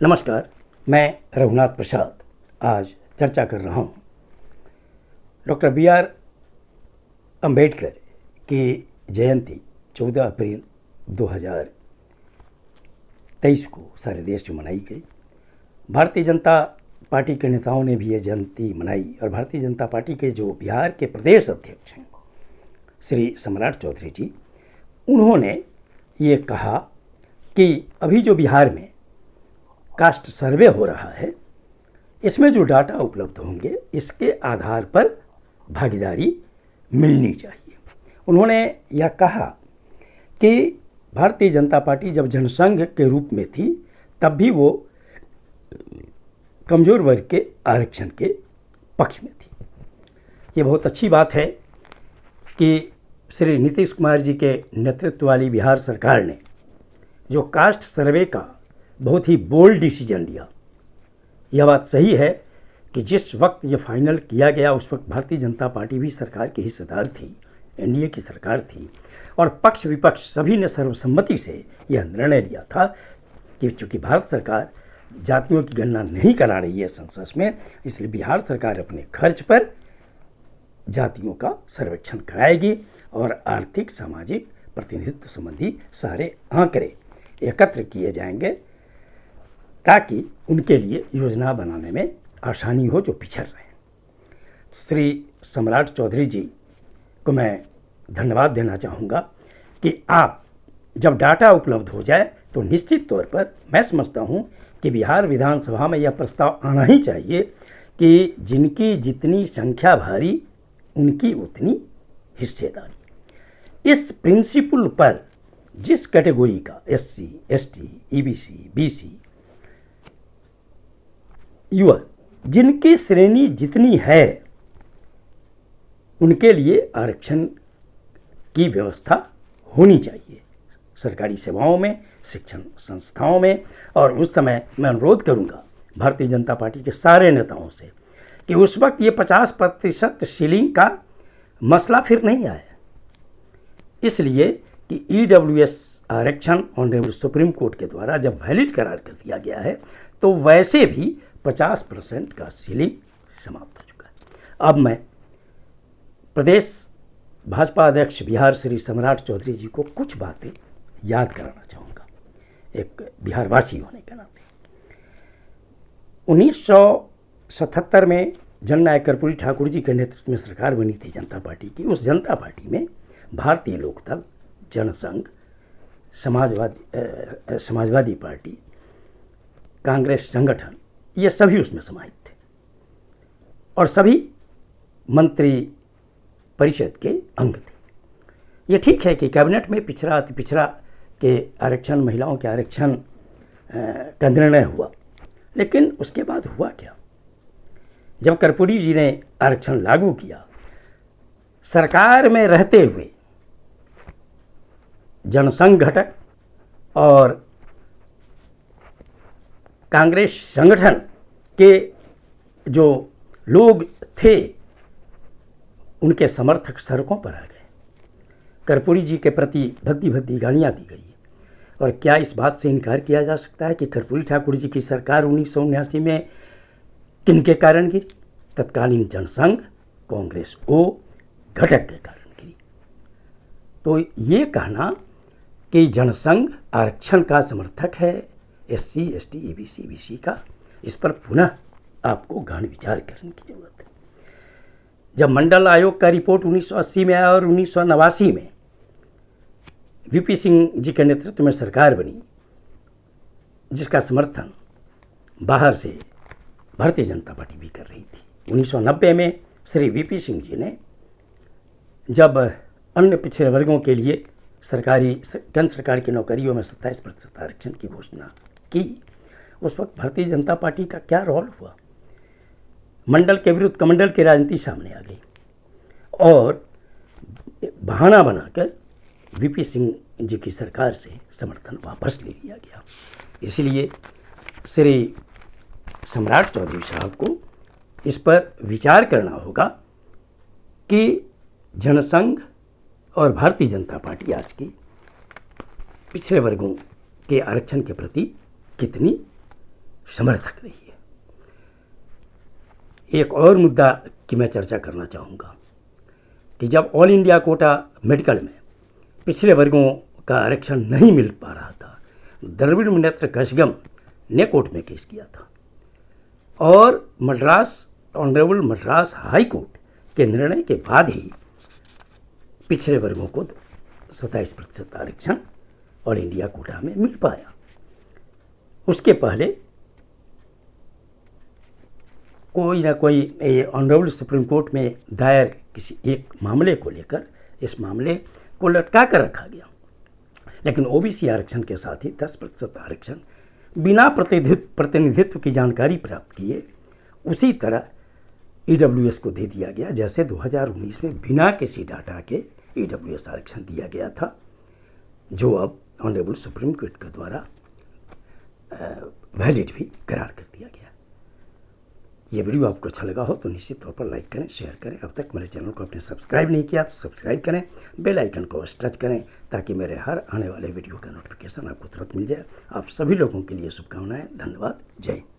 नमस्कार, मैं रघुनाथ प्रसाद आज चर्चा कर रहा हूँ डॉक्टर बी आर अम्बेडकर की जयंती 14 अप्रैल 2023 को सारे देश में मनाई गई। भारतीय जनता पार्टी के नेताओं ने भी ये जयंती मनाई और भारतीय जनता पार्टी के जो बिहार के प्रदेश अध्यक्ष हैं श्री सम्राट चौधरी जी, उन्होंने ये कहा कि अभी जो बिहार में कास्ट सर्वे हो रहा है, इसमें जो डाटा उपलब्ध होंगे इसके आधार पर भागीदारी मिलनी चाहिए। उन्होंने यह कहा कि भारतीय जनता पार्टी जब जनसंघ के रूप में थी तब भी वो कमज़ोर वर्ग के आरक्षण के पक्ष में थी। ये बहुत अच्छी बात है कि श्री नीतीश कुमार जी के नेतृत्व वाली बिहार सरकार ने जो कास्ट सर्वे का बहुत ही बोल्ड डिसीजन लिया। यह बात सही है कि जिस वक्त ये फाइनल किया गया उस वक्त भारतीय जनता पार्टी भी सरकार की हिस्सेदार थी, एनडीए की सरकार थी और पक्ष विपक्ष सभी ने सर्वसम्मति से यह निर्णय लिया था कि चूँकि भारत सरकार जातियों की गणना नहीं करा रही है सेंसस में, इसलिए बिहार सरकार अपने खर्च पर जातियों का सर्वेक्षण कराएगी और आर्थिक सामाजिक प्रतिनिधित्व संबंधी सारे आंकड़े एकत्र किए जाएंगे ताकि उनके लिए योजना बनाने में आसानी हो जो पिछड़ रहे हैं। श्री सम्राट चौधरी जी को मैं धन्यवाद देना चाहूँगा कि आप जब डाटा उपलब्ध हो जाए तो निश्चित तौर पर मैं समझता हूँ कि बिहार विधानसभा में यह प्रस्ताव आना ही चाहिए कि जिनकी जितनी संख्या भारी उनकी उतनी हिस्सेदारी। इस प्रिंसिपल पर जिस कैटेगरी का SC, ST, EBC, BC युवा जिनकी श्रेणी जितनी है उनके लिए आरक्षण की व्यवस्था होनी चाहिए सरकारी सेवाओं में, शिक्षण संस्थाओं में। और उस समय मैं अनुरोध करूंगा भारतीय जनता पार्टी के सारे नेताओं से कि उस वक्त ये 50% सीलिंग का मसला फिर नहीं आया, इसलिए कि EWS आरक्षण ऑनरेबल सुप्रीम कोर्ट के द्वारा जब वैलिड करार कर दिया गया है तो वैसे भी 50% का सीलिंग समाप्त हो चुका है। अब मैं प्रदेश भाजपा अध्यक्ष बिहार श्री सम्राट चौधरी जी को कुछ बातें याद कराना चाहूँगा एक बिहारवासी होने के नाते। 1977 में जननायक कर्पूरी ठाकुर जी के नेतृत्व में सरकार बनी थी जनता पार्टी की। उस जनता पार्टी में भारतीय लोकदल, जनसंघ, समाजवादी पार्टी, कांग्रेस संगठन, ये सभी उसमें समाहित थे और सभी मंत्री परिषद के अंग थे। ये ठीक है कि कैबिनेट में पिछड़ा अति पिछड़ा के आरक्षण, महिलाओं के आरक्षण का निर्णय हुआ, लेकिन उसके बाद हुआ क्या? जब कर्पूरी जी ने आरक्षण लागू किया, सरकार में रहते हुए जनसंघ घटक और कांग्रेस संगठन के जो लोग थे उनके समर्थक सड़कों पर आ गए। कर्पूरी जी के प्रति भद्दी भद्दी गालियाँ दी गई और क्या इस बात से इनकार किया जा सकता है कि कर्पूरी ठाकुर जी की सरकार 1979 में किनके कारण गिरी? तत्कालीन जनसंघ कांग्रेस ओ घटक के कारण गिरी। तो ये कहना कि जनसंघ आरक्षण का समर्थक है SC, ST, EBC, BC का, इस पर पुनः आपको गहन विचार करने की जरूरत है। जब मंडल आयोग का रिपोर्ट 1980 में आया और 1989 में VP सिंह जी के नेतृत्व में सरकार बनी, जिसका समर्थन बाहर से भारतीय जनता पार्टी भी कर रही थी। 1990 में श्री VP सिंह जी ने जब अन्य पिछड़े वर्गों के लिए केंद्र सरकार की नौकरियों में 27% आरक्षण की घोषणा की, उस वक्त भारतीय जनता पार्टी का क्या रोल हुआ? मंडल के विरुद्ध कमंडल की राजनीति सामने आ गई और बहाना बनाकर VP सिंह जी की सरकार से समर्थन वापस ले लिया गया। इसलिए श्री सम्राट चौधरी साहब को इस पर विचार करना होगा कि जनसंघ और भारतीय जनता पार्टी आज की पिछड़े वर्गों के आरक्षण के प्रति कितनी समर्थक रही है। एक और मुद्दा की मैं चर्चा करना चाहूँगा कि जब ऑल इंडिया कोटा मेडिकल में पिछड़े वर्गों का आरक्षण नहीं मिल पा रहा था, द्रविड़ मुनेत्र कशगम ने कोर्ट में केस किया था और ऑनरेबल मद्रास हाई कोर्ट के निर्णय के बाद ही पिछड़े वर्गों को 27% आरक्षण ऑल इंडिया कोटा में मिल पाया। उसके पहले कोई ना कोई ऑनरेबल सुप्रीम कोर्ट में दायर किसी एक मामले को लेकर इस मामले को लटका कर रखा गया, लेकिन ओबीसी आरक्षण के साथ ही 10% आरक्षण बिना प्रतिनिधित्व की जानकारी प्राप्त किए उसी तरह ईडब्ल्यूएस को दे दिया गया, जैसे 2019 में बिना किसी डाटा के ईडब्ल्यूएस आरक्षण दिया गया था, जो अब ऑनरेबल सुप्रीम कोर्ट के द्वारा वैलिड भी करार कर दिया गया। ये वीडियो आपको अच्छा लगा हो तो निश्चित तौर पर लाइक करें, शेयर करें। अब तक मेरे चैनल को आपने सब्सक्राइब नहीं किया तो सब्सक्राइब करें, बेल आइकन को टच करें ताकि मेरे हर आने वाले वीडियो का नोटिफिकेशन आपको तुरंत मिल जाए। आप सभी लोगों के लिए शुभकामनाएं। धन्यवाद। जय हिंद।